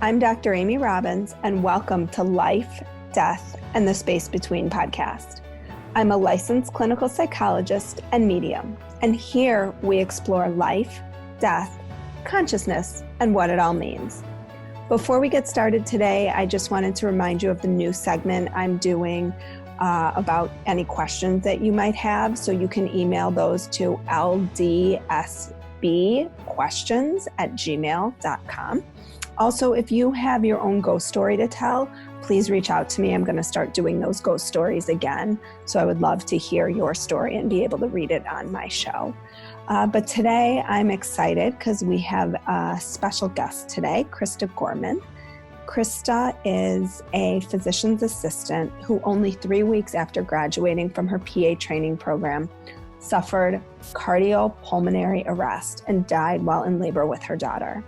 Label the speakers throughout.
Speaker 1: I'm Dr. Amy Robbins, and welcome to Life, Death, and the Space Between podcast. I'm a licensed clinical psychologist and medium, and here we explore life, death, consciousness, and what it all means. Before we get started today, I just wanted to remind you of the new segment I'm doing about any questions that you might have. So you can email those to ldsbquestions@gmail.com. Also, if you have your own ghost story to tell, please reach out to me. I'm going to start doing those ghost stories again. So I would love to hear your story and be able to read it on my show. But today I'm excited because we have a special guest today, Krista Gorman. Krista is a physician's assistant who only 3 weeks after graduating from her PA training program suffered cardiopulmonary arrest and died while in labor with her daughter.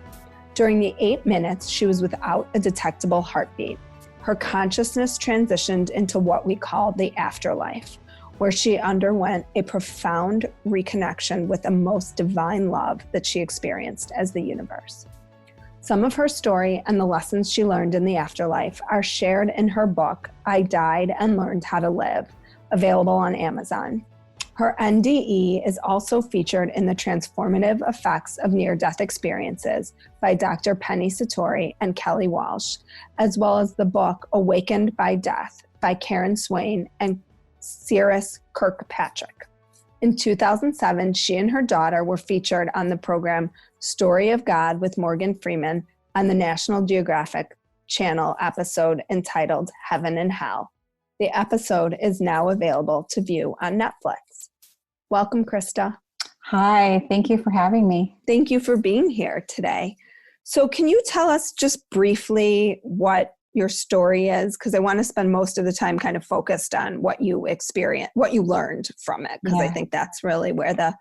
Speaker 1: During the 8 minutes, she was without a detectable heartbeat. Her consciousness transitioned into what we call the afterlife, where she underwent a profound reconnection with the most divine love that she experienced as the universe. Some of her story and the lessons she learned in the afterlife are shared in her book, I Died and Learned How to Live, available on Amazon. Her NDE is also featured in the Transformative Effects of Near-Death Experiences by Dr. Penny Sartori and Kelly Walsh, as well as the book Awakened by Death by Karen Swain and Cyrus Kirkpatrick. In 2007, she and her daughter were featured on the program Story of God with Morgan Freeman on the National Geographic Channel episode entitled Heaven and Hell. The episode is now available to view on Netflix. Welcome, Krista.
Speaker 2: Hi, thank you for having me.
Speaker 1: Thank you for being here today. So can you tell us just briefly what your story is? Because I want to spend most of the time kind of focused on what you experienced, what you learned from it, because I think that's really where the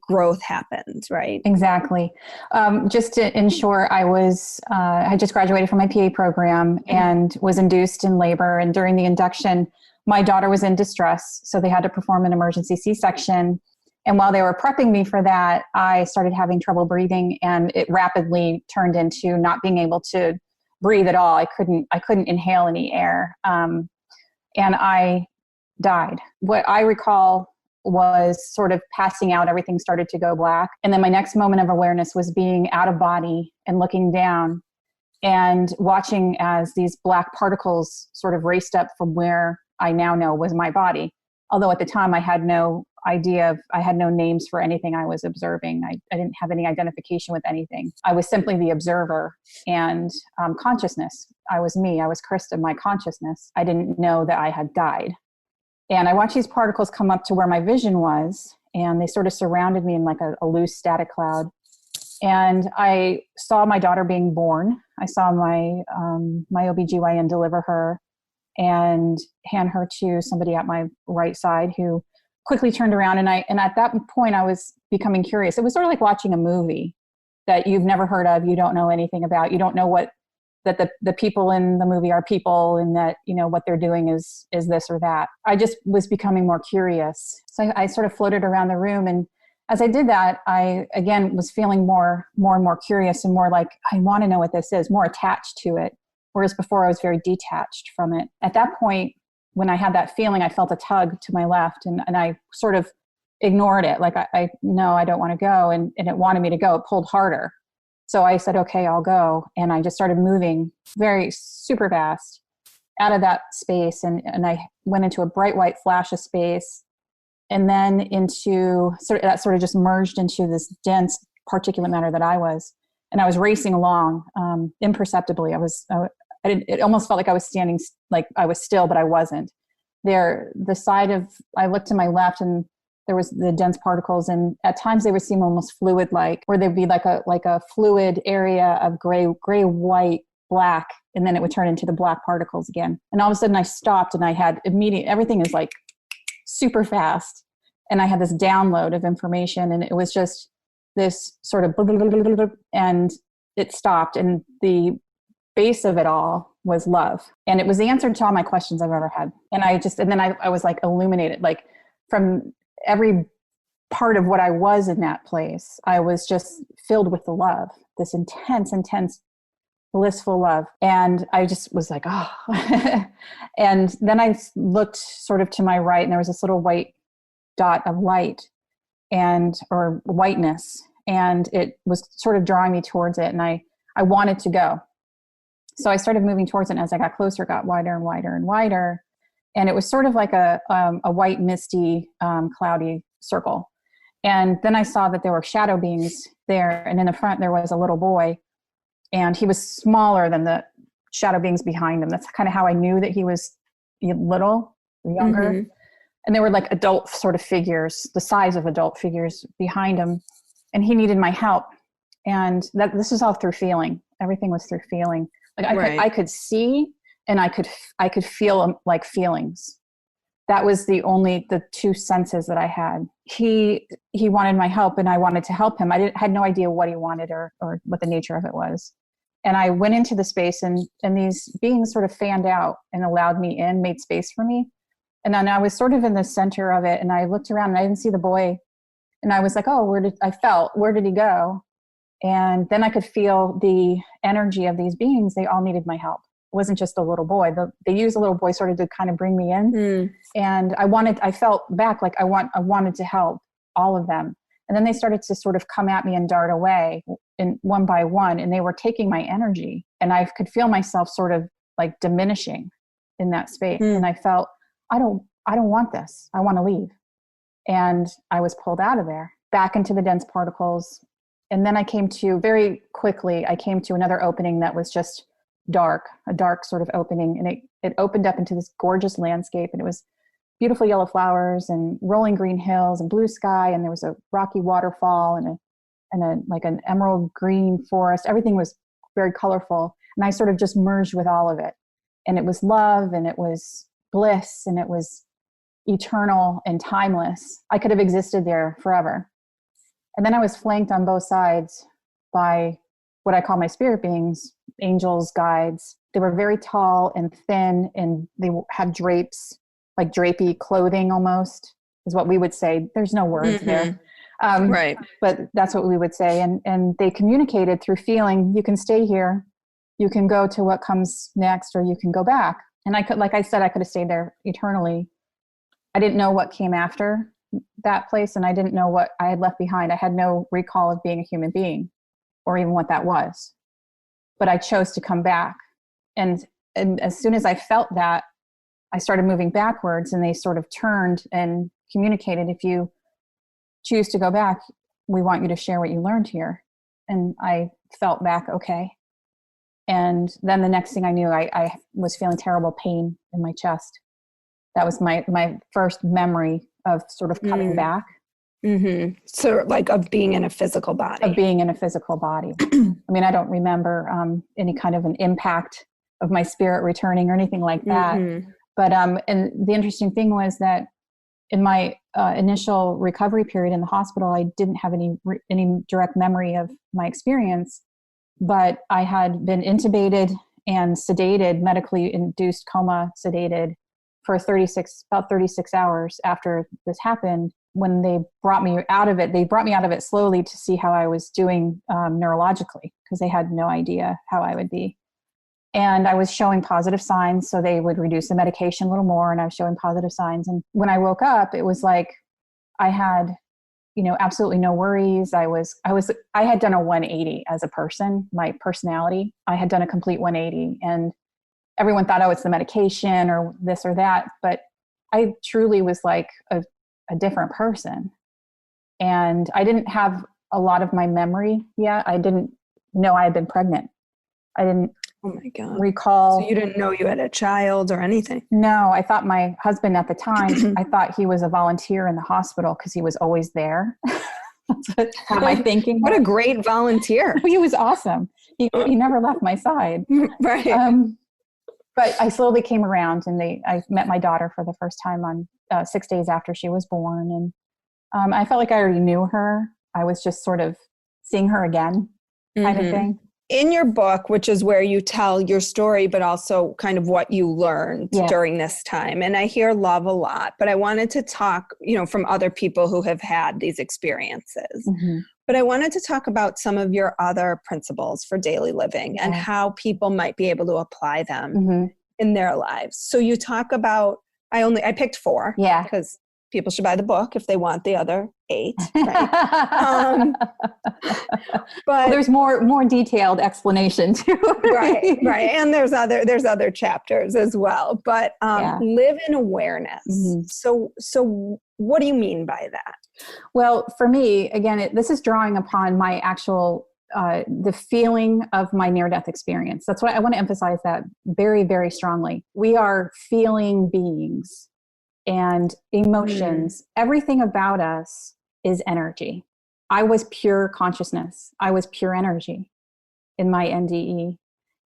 Speaker 1: growth happens, right?
Speaker 2: Exactly. Just to ensure, I just graduated from my PA program and was induced in labor. And during the induction, my daughter was in distress, so they had to perform an emergency C-section. And while they were prepping me for that, I started having trouble breathing, and it rapidly turned into not being able to breathe at all. I couldn't inhale any air, and I died. What I recall was sort of passing out. Everything started to go black. And then my next moment of awareness was being out of body and looking down and watching as these black particles sort of raced up from where I now know was my body. Although at the time I had no idea, I had no names for anything I was observing. I didn't have any identification with anything. I was simply the observer and consciousness. I was me. I was Krista, my consciousness. I didn't know that I had died. And I watched these particles come up to where my vision was, and they sort of surrounded me in like a loose static cloud. And I saw my daughter being born. I saw my OBGYN deliver her and hand her to somebody at my right side who quickly turned around. And at that point, I was becoming curious. It was sort of like watching a movie that you've never heard of, you don't know anything about, you don't know that the people in the movie are people, and that, you know, what they're doing is this or that. I just was becoming more curious. So I sort of floated around the room, and as I did that, I again was feeling more and more curious, and more like, I want to know what this is, more attached to it. Whereas before I was very detached from it. At that point, when I had that feeling, I felt a tug to my left, and I sort of ignored it. Like, no, I don't want to go. And it wanted me to go. It pulled harder. So I said, okay, I'll go. And I just started moving very super fast out of that space. And I went into a bright white flash of space, and then into that sort of just merged into this dense particulate matter that I was. And I was racing along imperceptibly. It almost felt like I was standing, like I was still, but I wasn't. I looked to my left, and there was the dense particles, and at times they would seem almost fluid-like, or there'd be like a fluid area of gray, white, black, and then it would turn into the black particles again. And all of a sudden I stopped, and I had everything is like super fast, and I had this download of information, and it was just this sort of and it stopped, and the base of it all was love. And it was the answer to all my questions I've ever had. And I was like illuminated, like from every part of what I was in that place, I was just filled with the love, this intense blissful love. And I just was like, oh. And then I looked sort of to my right, and there was this little white dot of light or whiteness. And it was sort of drawing me towards it. And I wanted to go. So I started moving towards it. And as I got closer, it got wider and wider and wider. And it was sort of like a white, misty, cloudy circle. And then I saw that there were shadow beings there. And in the front, there was a little boy. And he was smaller than the shadow beings behind him. That's kind of how I knew that he was little, younger. Mm-hmm. And there were like adult sort of figures, the size of adult figures behind him. And he needed my help. And this is all through feeling. Everything was through feeling. Like I could see, and I could feel like feelings. That was the two senses that I had. He wanted my help, and I wanted to help him. I had no idea what he wanted or what the nature of it was. And I went into the space, and these beings sort of fanned out and allowed me in, made space for me. And then I was sort of in the center of it, and I looked around and I didn't see the boy. And I was like, oh, where did he go? And then I could feel the energy of these beings. They all needed my help. It wasn't just a little boy. They used a little boy sort of to kind of bring me in. Mm. And I felt back like I wanted to help all of them. And then they started to sort of come at me and dart away one by one. And they were taking my energy. And I could feel myself sort of like diminishing in that space. Mm. And I felt, I don't want this. I want to leave. And I was pulled out of there, back into the dense particles. And then very quickly, I came to another opening that was just a dark sort of opening. And it opened up into this gorgeous landscape. And it was beautiful yellow flowers and rolling green hills and blue sky. And there was a rocky waterfall and like an emerald green forest. Everything was very colorful. And I sort of just merged with all of it. And it was love, and it was bliss, and it was eternal and timeless. I could have existed there forever. And then I was flanked on both sides by what I call my spirit beings, angels, guides. They were very tall and thin, and they had drapes, like drapey clothing almost, is what we would say. There's no words there.
Speaker 1: Right.
Speaker 2: But that's what we would say. And they communicated through feeling. You can stay here. You can go to what comes next, or you can go back. And I could, like I said, I could have stayed there eternally. I didn't know what came after that place, and I didn't know what I had left behind. I had no recall of being a human being or even what that was. But I chose to come back. And as soon as I felt that, I started moving backwards, and they sort of turned and communicated, if you choose to go back, we want you to share what you learned here. And I felt back, okay. And then the next thing I knew, I was feeling terrible pain in my chest. That was my first memory of sort of coming back.
Speaker 1: Mm-hmm. So like of being in a physical body.
Speaker 2: Of being in a physical body. I mean, I don't remember any kind of an impact of my spirit returning or anything like that. Mm-hmm. But and the interesting thing was that in my initial recovery period in the hospital, I didn't have any direct memory of my experience, but I had been intubated and sedated, medically induced coma sedated for about 36 hours after this happened. When they brought me out of it slowly to see how I was doing neurologically, because they had no idea how I would be. And I was showing positive signs, so they would reduce the medication a little more, and I was showing positive signs. And when I woke up, it was like I had, absolutely no worries. I had done a 180 as a person, my personality. I had done a complete 180, and everyone thought, oh, it's the medication or this or that. But I truly was like a different person. And I didn't have a lot of my memory yet. I didn't know I had been pregnant. I didn't recall.
Speaker 1: So you didn't know you had a child or anything?
Speaker 2: No, I thought my husband at the time, I thought he was a volunteer in the hospital because he was always there. That's what my thinking was.
Speaker 1: What a great volunteer.
Speaker 2: He was awesome. He never left my side.
Speaker 1: Right.
Speaker 2: But I slowly came around, and I met my daughter for the first time on 6 days after she was born. And I felt like I already knew her. I was just sort of seeing her again kind of thing.
Speaker 1: In your book, which is where you tell your story, but also kind of what you learned during this time. And I hear love a lot, but I wanted to talk, from other people who have had these experiences. Mm-hmm. But I wanted to talk about some of your other principles for daily living and how people might be able to apply them in their lives. So you talk about, I picked 4 because people should buy the book if they want the other 8. Right? But
Speaker 2: there's more detailed explanation too.
Speaker 1: right. And there's other chapters as well. But live in awareness. So what do you mean by that?
Speaker 2: Well, for me, again, this is drawing upon my actual the feeling of my near-death experience. That's why I want to emphasize that very, very strongly. We are feeling beings, and emotions, everything about us is energy. I was pure consciousness. I was pure energy in my NDE.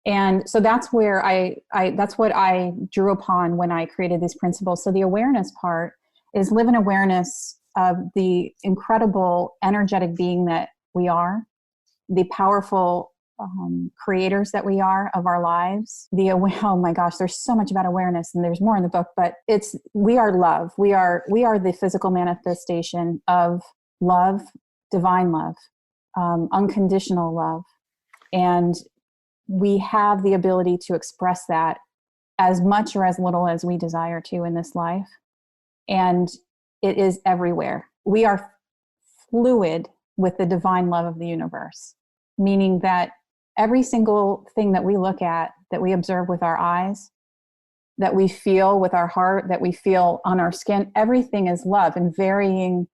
Speaker 2: And so that's where that's what I drew upon when I created these principles. So the awareness part is live in awareness of the incredible energetic being that we are, the powerful creators that we are of our lives. Oh my gosh, there's so much about awareness, and there's more in the book, but we are love. We are the physical manifestation of love, divine love, unconditional love. And we have the ability to express that as much or as little as we desire to in this life. And it is everywhere. We are fluid with the divine love of the universe, meaning that every single thing that we look at, that we observe with our eyes, that we feel with our heart, that we feel on our skin, everything is love in varying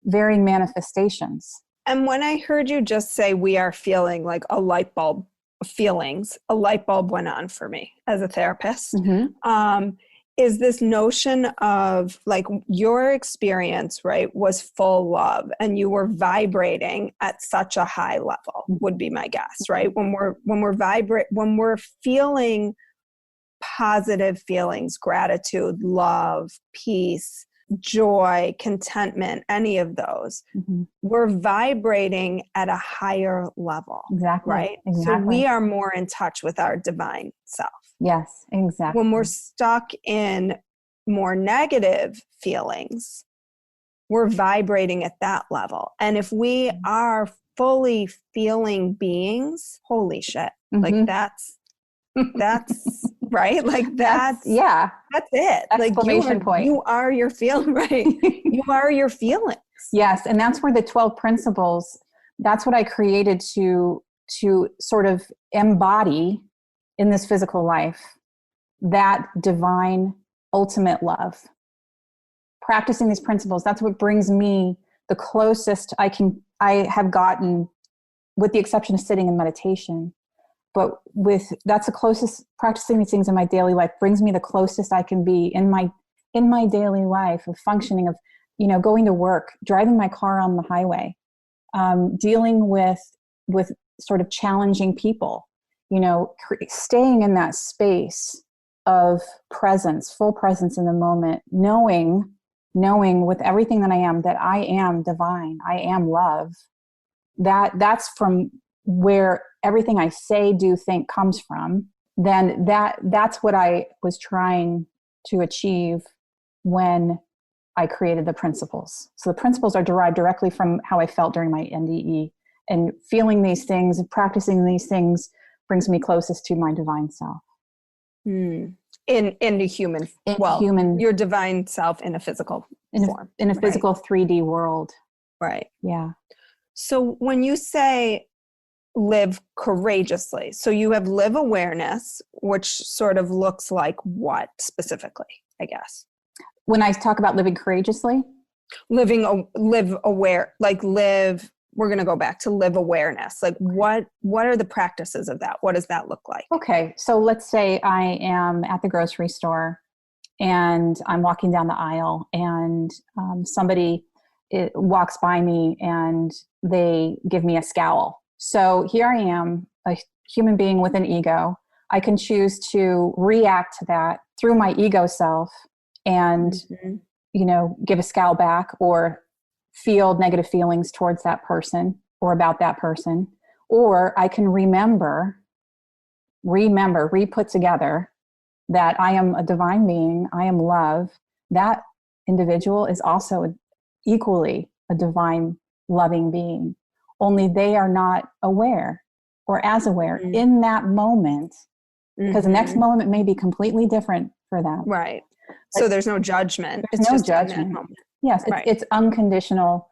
Speaker 2: manifestations. And
Speaker 1: when I heard you just say we are feeling, like a light bulb went on for me as a therapist. Is this notion of, like, your experience, right, was full love and you were vibrating at such a high level, would be my guess, right? When we're feeling positive feelings, gratitude, love, peace, joy, contentment, any of those, we're vibrating at a higher level.
Speaker 2: Exactly.
Speaker 1: Right?
Speaker 2: Exactly.
Speaker 1: So we are more in touch with our divine self.
Speaker 2: Yes, exactly.
Speaker 1: When we're stuck in more negative feelings, we're vibrating at that level. And if we are fully feeling beings, holy shit, like that's right. Like that's it.
Speaker 2: Exclamation point.
Speaker 1: You are your feeling, right? You are your feelings.
Speaker 2: Yes. And that's where the 12 principles, that's what I created to sort of embody in this physical life, that divine ultimate love. Practicing these principles, that's what brings me the closest I have gotten, with the exception of sitting in meditation. But that's the closest, practicing these things in my daily life brings me the closest I can be in my daily life of functioning, of, going to work, driving my car on the highway, dealing with sort of challenging people, staying in that space of presence, full presence in the moment, knowing with everything that I am, that I am divine, I am love. That's from where everything I say, do, think comes from. Then that's what I was trying to achieve when I created the principles. So the principles are derived directly from how I felt during my NDE, and feeling these things and practicing these things brings me closest to my divine self.
Speaker 1: Human, your divine self in a physical form.
Speaker 2: In a physical 3D world.
Speaker 1: Right.
Speaker 2: Yeah.
Speaker 1: So when you say live courageously, so you have live awareness, which sort of looks like what specifically, I guess?
Speaker 2: When I talk about living courageously?
Speaker 1: Live aware, we're going to go back to live awareness. Like what are the practices of that? What does that look like?
Speaker 2: Okay. So let's say I am at the grocery store and I'm walking down the aisle, and somebody walks by me and they give me a scowl. So here I am, a human being with an ego. I can choose to react to that through my ego self and, give a scowl back, or feel negative feelings towards that person or about that person. Or I can re-put together that I am a divine being, I am love. That individual is also equally a divine, loving being. only they are not aware or as aware in that moment, because the next moment may be completely different for them.
Speaker 1: Right. So there's no judgment.
Speaker 2: There's
Speaker 1: it's
Speaker 2: no
Speaker 1: just
Speaker 2: judgment.
Speaker 1: in that moment.
Speaker 2: Yes, it's unconditional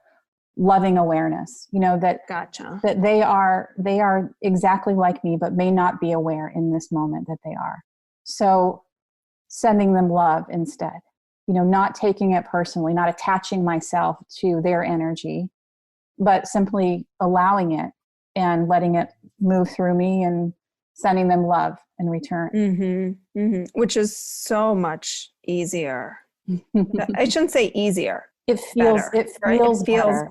Speaker 2: loving awareness, that
Speaker 1: Gotcha.
Speaker 2: that they are exactly like me, but may not be aware in this moment that they are. So sending them love instead, not taking it personally, not attaching myself to their energy, but simply allowing it and letting it move through me and sending them love in return.
Speaker 1: Which is so much easier. I shouldn't say easier.
Speaker 2: It feels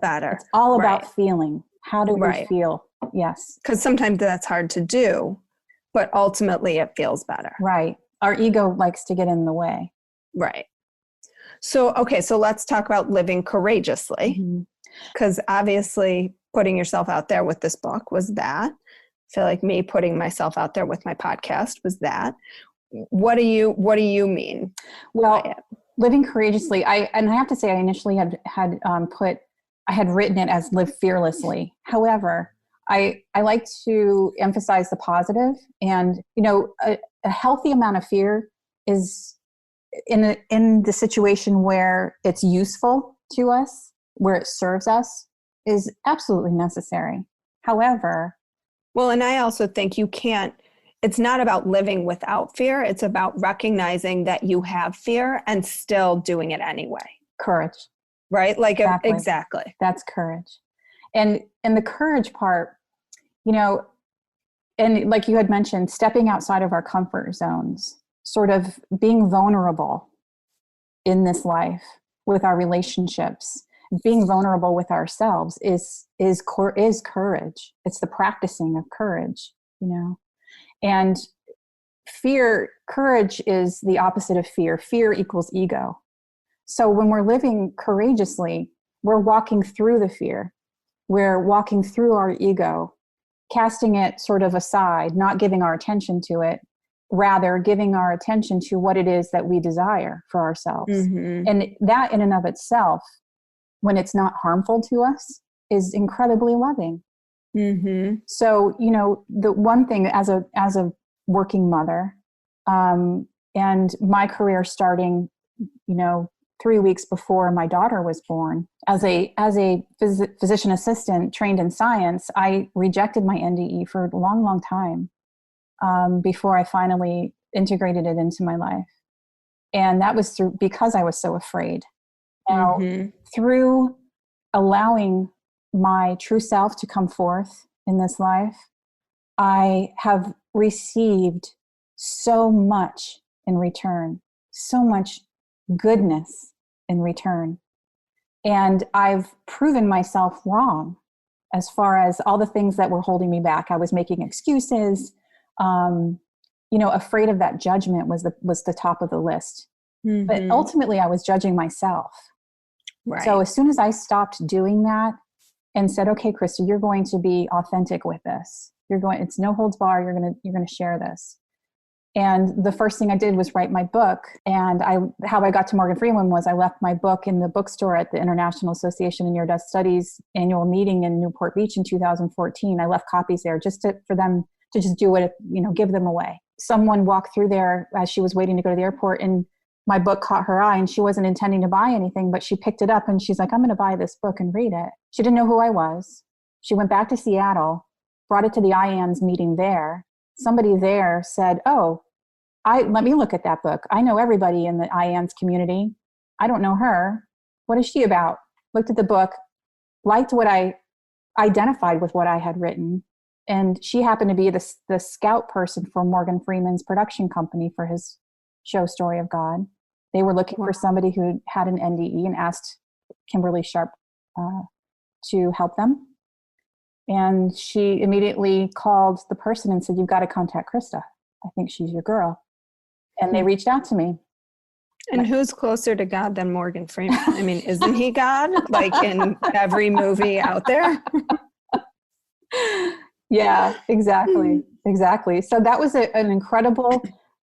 Speaker 1: better.
Speaker 2: It's all about feeling. How do we feel? Yes.
Speaker 1: Because sometimes that's hard to do, but ultimately it feels better.
Speaker 2: Right. Our ego likes to get in the way.
Speaker 1: Right. So, okay, so let's talk about living courageously. Because obviously putting yourself out there with this book was that. I feel like me putting myself out there with my podcast was that. What do you mean?
Speaker 2: Well, living courageously, I have to say I initially had written it as live fearlessly. However, I like to emphasize the positive, and a healthy amount of fear is in the situation where it's useful to us, where it serves us, is absolutely necessary. However,
Speaker 1: well, and I also think it's not about living without fear. It's about recognizing that you have fear and still doing it anyway.
Speaker 2: Courage.
Speaker 1: Right? Like, exactly.
Speaker 2: That's courage. And the courage part, and like you had mentioned, stepping outside of our comfort zones, sort of being vulnerable in this life with our relationships, being vulnerable with ourselves is courage. It's the practicing of courage, And courage is the opposite of fear. Fear equals ego. So when we're living courageously, we're walking through the fear. We're walking through our ego, casting it sort of aside, not giving our attention to it, rather giving our attention to what it is that we desire for ourselves. And that in and of itself, when it's not harmful to us, is incredibly loving. So, the one thing as a working mother, and my career starting, 3 weeks before my daughter was born, as a physician assistant trained in science, I rejected my NDE for a long, long time before I finally integrated it into my life. And that was because I was so afraid. Now, through allowing my true self to come forth in this life, I have received so much in return, so much goodness in return. And I've proven myself wrong as far as all the things that were holding me back. I was making excuses, afraid of that judgment was the top of the list. But ultimately I was judging myself.
Speaker 1: Right.
Speaker 2: So as soon as I stopped doing that and said, okay, Krista, you're going to be authentic with this. It's no holds bar. You're going to share this. And the first thing I did was write my book. And how I got to Morgan Freeman was I left my book in the bookstore at the International Association of Near-Death Studies annual meeting in Newport Beach in 2014. I left copies there just for them to just do it, give them away. Someone walked through there as she was waiting to go to the airport, and my book caught her eye, and she wasn't intending to buy anything, but she picked it up and she's like, I'm going to buy this book and read it. She didn't know who I was. She went back to Seattle, brought it to the IANS meeting there. Somebody there said, let me look at that book. I know everybody in the IANS community. I don't know her. What is she about? Looked at the book, liked what I identified with what I had written. And she happened to be the scout person for Morgan Freeman's production company for his show Story of God. They were looking for somebody who had an NDE and asked Kimberly Sharp to help them. And she immediately called the person and said, you've got to contact Krista. I think she's your girl. And they reached out to me.
Speaker 1: And who's closer to God than Morgan Freeman? I mean, isn't he God? Like in every movie out there?
Speaker 2: Yeah, exactly. Exactly. So that was an incredible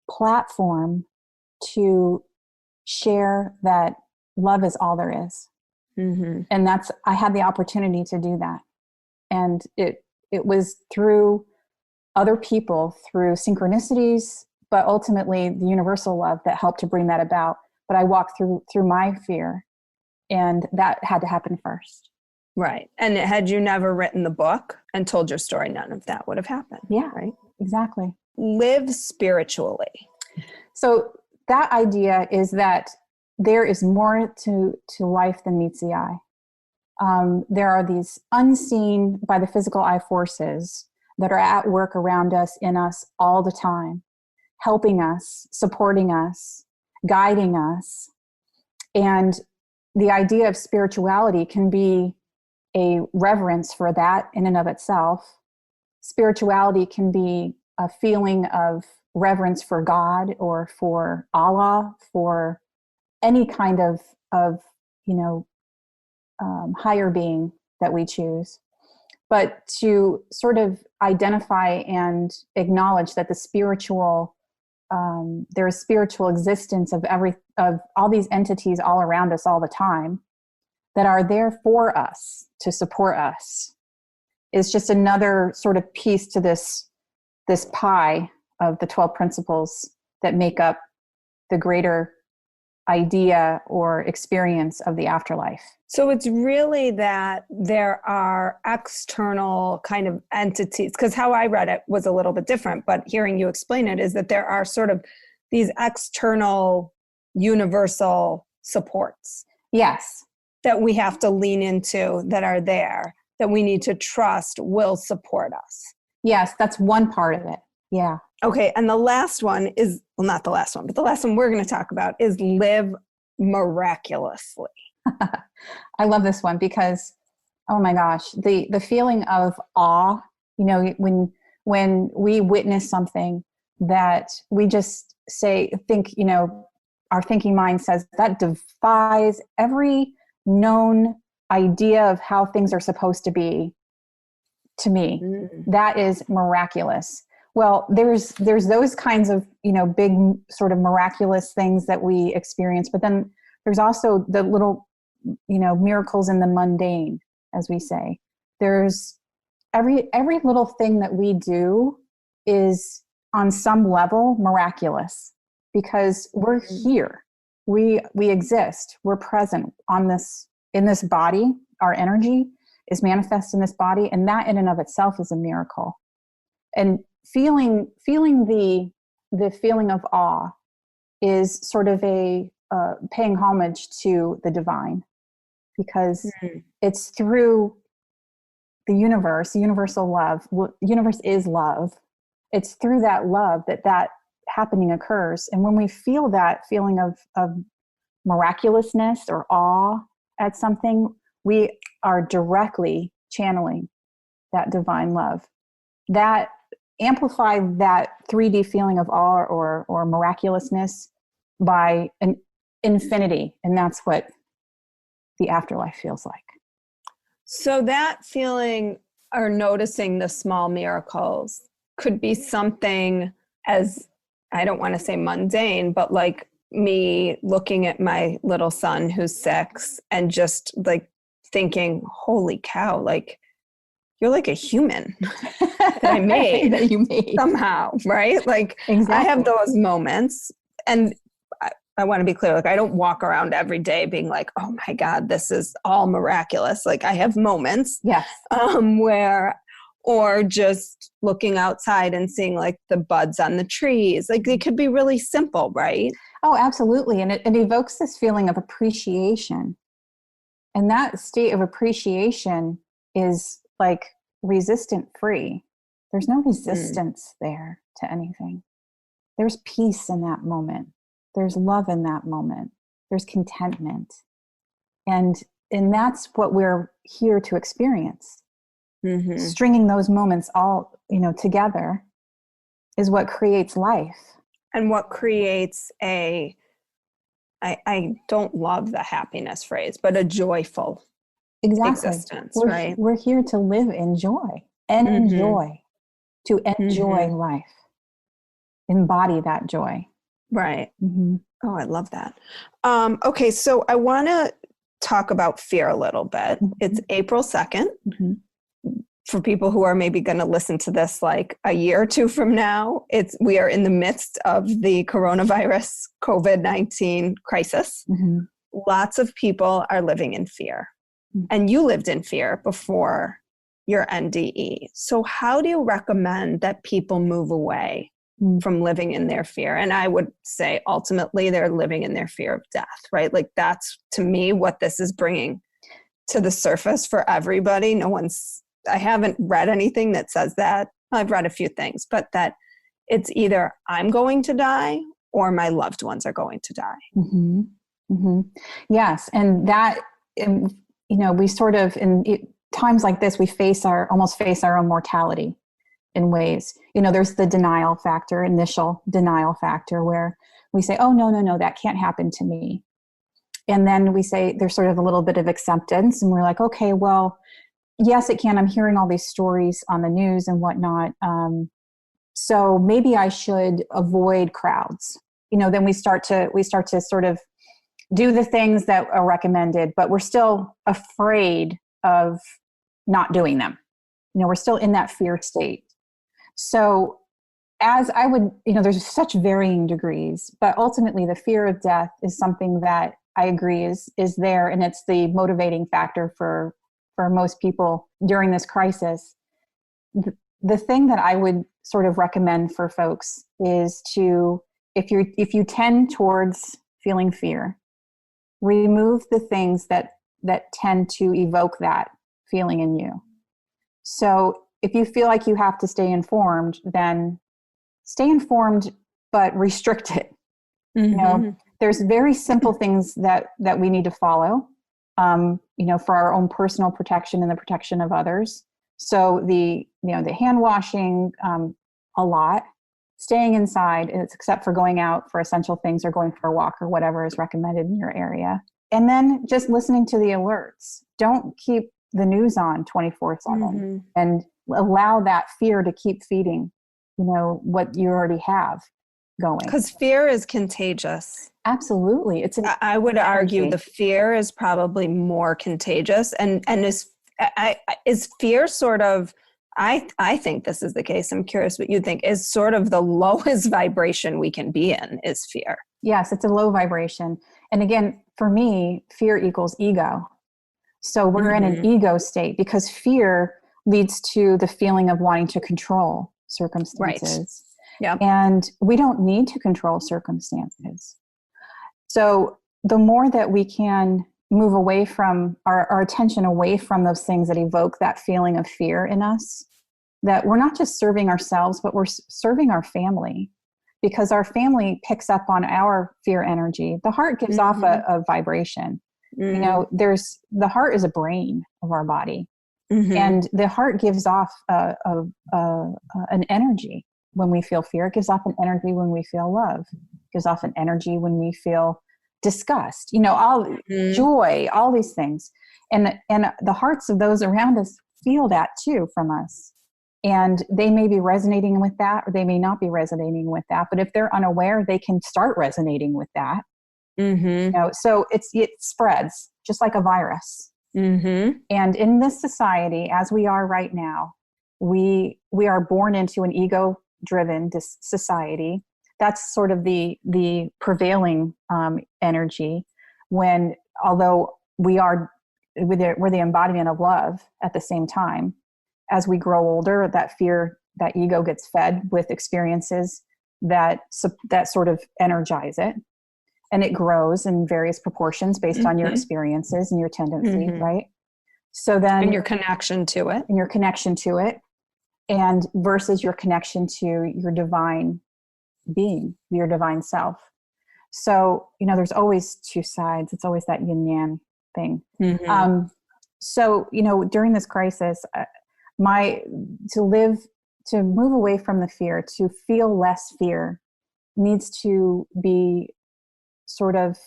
Speaker 2: platform to share that love is all there is. And I had the opportunity to do that. And it was through other people, through synchronicities, but ultimately the universal love that helped to bring that about. But I walked through my fear, and that had to happen first.
Speaker 1: Right. And had you never written the book and told your story, none of that would have happened.
Speaker 2: Yeah,
Speaker 1: right.
Speaker 2: Exactly.
Speaker 1: Live spiritually.
Speaker 2: So that idea is that there is more to life than meets the eye. There are these unseen by the physical eye forces that are at work around us, in us all the time, helping us, supporting us, guiding us. And the idea of spirituality can be a reverence for that in and of itself. Spirituality can be a feeling of reverence for God or for Allah, for any kind of higher being that we choose. But to sort of identify and acknowledge that the spiritual, there is spiritual existence of all these entities all around us all the time that are there for us, to support us, is just another sort of piece to this pie of the 12 principles that make up the greater idea or experience of the afterlife.
Speaker 1: So it's really that there are external kind of entities, because how I read it was a little bit different, but hearing you explain it is that there are sort of these external universal supports.
Speaker 2: Yes.
Speaker 1: That we have to lean into, that are there, that we need to trust will support us.
Speaker 2: Yes, that's one part of it. Yeah.
Speaker 1: Okay, and the last one is, well, not the last one, but the last one we're going to talk about is live miraculously.
Speaker 2: I love this one because, oh my gosh, the feeling of awe, when we witness something that we just think, our thinking mind says that defies every known idea of how things are supposed to be. To me, that is miraculous. Well, there's those kinds of, big sort of miraculous things that we experience, but then there's also the little, miracles in the mundane, as we say. There's every little thing that we do is on some level miraculous because we're here. We exist. We're present in this body. Our energy is manifest in this body, and that in and of itself is a miracle. And feeling the feeling of awe is sort of a paying homage to the divine, because it's through the universe, universal love. The universe is love. It's through that love that happening occurs. And when we feel that feeling of miraculousness or awe at something, we are directly channeling that divine love. That amplify that 3D feeling of awe or miraculousness by an infinity. And that's what the afterlife feels like.
Speaker 1: So that feeling or noticing the small miracles could be something as, I don't want to say mundane, but like me looking at my little son who's 6 and just like thinking, holy cow, like you're like a human that I made,
Speaker 2: that you made
Speaker 1: somehow, right? Like exactly. I have those moments, and I want to be clear, like I don't walk around every day being like, oh my God, this is all miraculous. Like I have moments
Speaker 2: yes.
Speaker 1: Where, or just looking outside and seeing like the buds on the trees, like they could be really simple, right?
Speaker 2: Oh, absolutely. And it evokes this feeling of appreciation. And that state of appreciation is like resistant free. There's no resistance there to anything. There's peace in that moment. There's love in that moment. There's contentment. And that's what we're here to experience. Mm-hmm. Stringing those moments all, together is what creates life.
Speaker 1: And what creates I don't love the happiness phrase, but a joyful existence, right?
Speaker 2: We're here to live in joy and enjoy, to enjoy life, embody that joy.
Speaker 1: Right. Mm-hmm. Oh, I love that. Okay, so I want to talk about fear a little bit. Mm-hmm. It's April 2nd. Mm-hmm. for people who are maybe going to listen to this like a year or two from now, we are in the midst of the coronavirus COVID-19 crisis.
Speaker 2: Mm-hmm.
Speaker 1: Lots of people are living in fear. Mm-hmm. And you lived in fear before your NDE. So how do you recommend that people move away from living in their fear? And I would say ultimately they're living in their fear of death, right? Like that's, to me, what this is bringing to the surface for everybody. I haven't read anything that says that. I've read a few things, but that it's either I'm going to die or my loved ones are going to die.
Speaker 2: Mm-hmm. Mm-hmm. Yes. And that, we sort of, in times like this, we almost face our own mortality in ways. There's the denial factor, initial denial factor, where we say, oh, no, that can't happen to me. And then we say there's sort of a little bit of acceptance, and we're like, okay, well, yes, it can. I'm hearing all these stories on the news and whatnot. So maybe I should avoid crowds. Then we start to sort of do the things that are recommended, but we're still afraid of not doing them. We're still in that fear state. So as I would, there's such varying degrees, but ultimately the fear of death is something that I agree is there. And it's the motivating factor for most people during this crisis. The thing that I would sort of recommend for folks is to, if you tend towards feeling fear, remove the things that tend to evoke that feeling in you. So if you feel like you have to stay informed, then stay informed, but restrict it.
Speaker 1: Mm-hmm.
Speaker 2: There's very simple things that we need to follow, for our own personal protection and the protection of others. So the hand washing, a lot, staying inside, except for going out for essential things or going for a walk or whatever is recommended in your area. And then just listening to the alerts. Don't keep the news on 24/7 and allow that fear to keep feeding, what you already have going.
Speaker 1: Because fear is contagious.
Speaker 2: Absolutely.
Speaker 1: I would argue the fear is probably more contagious. And is fear sort of, I think this is the case, I'm curious what you think, is sort of the lowest vibration we can be in is fear.
Speaker 2: Yes, it's a low vibration. And again, for me, fear equals ego. So we're in an ego state because fear leads to the feeling of wanting to control circumstances.
Speaker 1: Right. Yep.
Speaker 2: And we don't need to control circumstances. So the more that we can move away from our attention away from those things that evoke that feeling of fear in us, that we're not just serving ourselves, but we're serving our family, because our family picks up on our fear energy. The heart gives off a vibration. The heart is a brain of our body, and the heart gives off an energy when we feel fear. It gives off an energy when we feel love. It gives off an energy when we feel disgust, all joy, all these things. And the hearts of those around us feel that too from us. And they may be resonating with that, or they may not be resonating with that. But if they're unaware, they can start resonating with that. So it spreads just like a virus. And in this society, as we are right now, we are born into an ego-driven society. That's sort of the prevailing energy. Although we're the embodiment of love at the same time. As we grow older, that fear, that ego gets fed with experiences that sort of energize it. And it grows in various proportions based on your experiences and your tendencies, right? So then,
Speaker 1: and your connection to it,
Speaker 2: and versus your connection to your divine being, your divine self. So, there's always two sides. It's always that yin yang thing. So, during this crisis, to move away from the fear, to feel less fear, needs to be sort of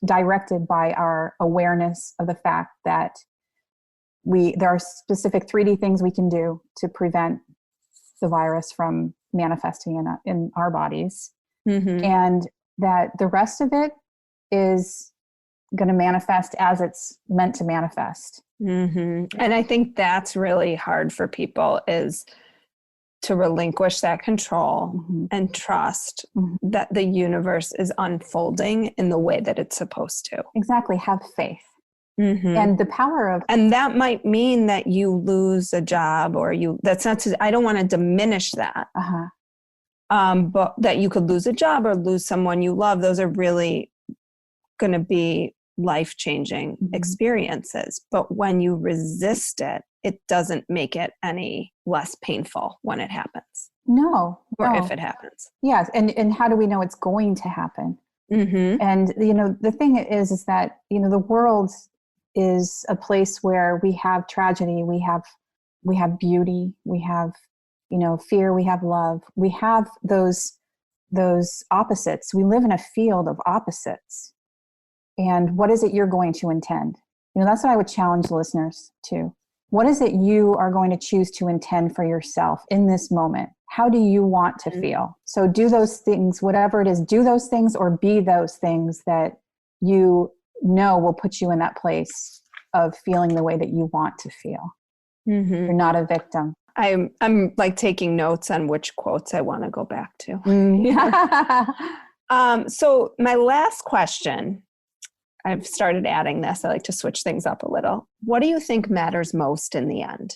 Speaker 2: directed by our awareness of the fact that there are specific 3D things we can do to prevent the virus from manifesting in our bodies. And that the rest of it is going to manifest as it's meant to manifest.
Speaker 1: Mm-hmm. And I think that's really hard for people, is to relinquish that control and trust that the universe is unfolding in the way that it's supposed to.
Speaker 2: Exactly. Have faith. And the power of...
Speaker 1: And that might mean that you lose a job, or that's not to, I don't want to diminish that. But that you could lose a job or lose someone you love. Those are really going to be life-changing experiences. But when you resist it, it doesn't make it any less painful when it happens.
Speaker 2: No.
Speaker 1: Or if it happens.
Speaker 2: Yes. And how do we know it's going to happen? And, the thing is that, the world is a place where we have tragedy, we have beauty, we have, fear, we have love, we have those opposites. We live in a field of opposites. And what is it you're going to intend? That's what I would challenge listeners to. What is it you are going to choose to intend for yourself in this moment? How do you want to feel? So do those things, whatever it is, do those things or be those things that you know will put you in that place of feeling the way that you want to feel. You're not a victim.
Speaker 1: I'm like taking notes on which quotes I want to go back to. So my last question, I've started adding this. I like to switch things up a little. What do you think matters most in the end?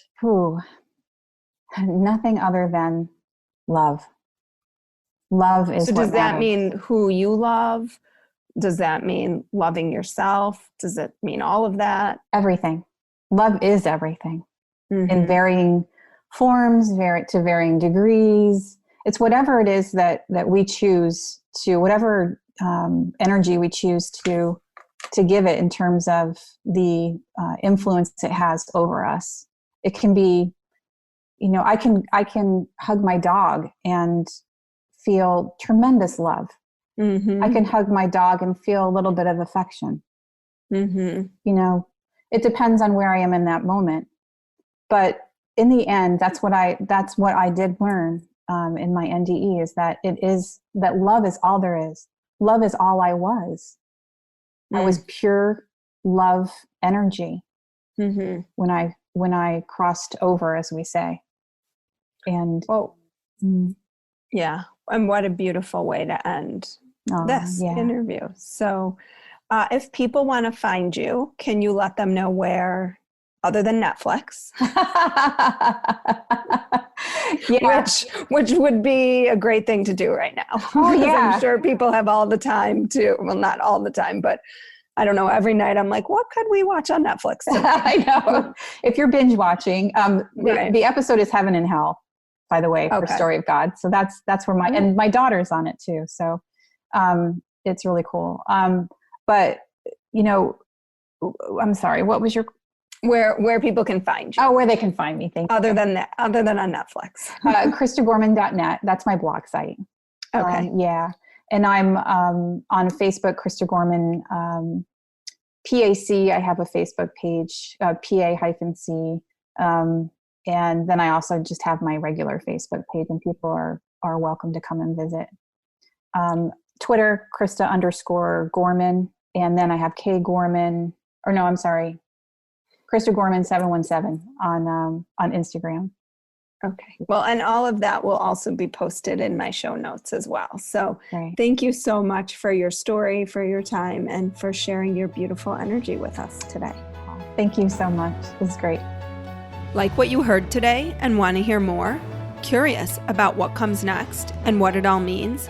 Speaker 2: Nothing other than love. Love is
Speaker 1: so
Speaker 2: what
Speaker 1: does that
Speaker 2: matters.
Speaker 1: mean who you love? Does that mean loving yourself? Does it mean all of that?
Speaker 2: Everything. Love is everything in varying forms, to varying degrees. It's whatever it is that we choose to, whatever energy we choose to give it in terms of the influence it has over us. It can be, I can hug my dog and feel tremendous love. I can hug my dog and feel a little bit of affection. It depends on where I am in that moment. But in the end, that's what I did learn in my NDE, is that that love is all there is. Love is all I was. I was pure love energy when I crossed over, as we say. And yeah, and what a beautiful way to end this interview. So if people want to find you, can you let them know where, other than Netflix? Which would be a great thing to do right now. I'm sure people have all the time to, well, not all the time, but I don't know, every night I'm like, what could we watch on Netflix today? I know. If you're binge watching, the episode is Heaven and Hell, by the way, for Story of God. So that's where and my daughter's on it too. So it's really cool. But I'm sorry, what was your...
Speaker 1: Where people can find you.
Speaker 2: Oh, where they can find me. Thank you.
Speaker 1: Other than on Netflix.
Speaker 2: KristaGorman.net. That's my blog site.
Speaker 1: Okay.
Speaker 2: And I'm on Facebook, Krista Gorman, PAC. I have a Facebook page, PA-C. And then I also just have my regular Facebook page, and people are welcome to come and visit. Twitter, Krista_Gorman. And then I have Krista Gorman 717 on Instagram.
Speaker 1: Okay. Well, and all of that will also be posted in my show notes as well. So Thank you so much for your story, for your time, and for sharing your beautiful energy with us today.
Speaker 2: Thank you so much. This is great.
Speaker 1: Like what you heard today and want to hear more? Curious about what comes next and what it all means?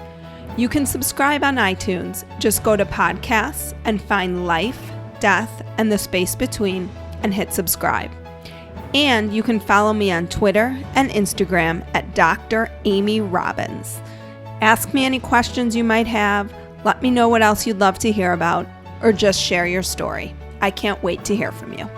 Speaker 1: You can subscribe on iTunes. Just go to podcasts and find Life, Death, and the Space Between, and hit subscribe. And you can follow me on Twitter and Instagram at Dr. Amy Robbins. Ask me any questions you might have, let me know what else you'd love to hear about, or just share your story. I can't wait to hear from you.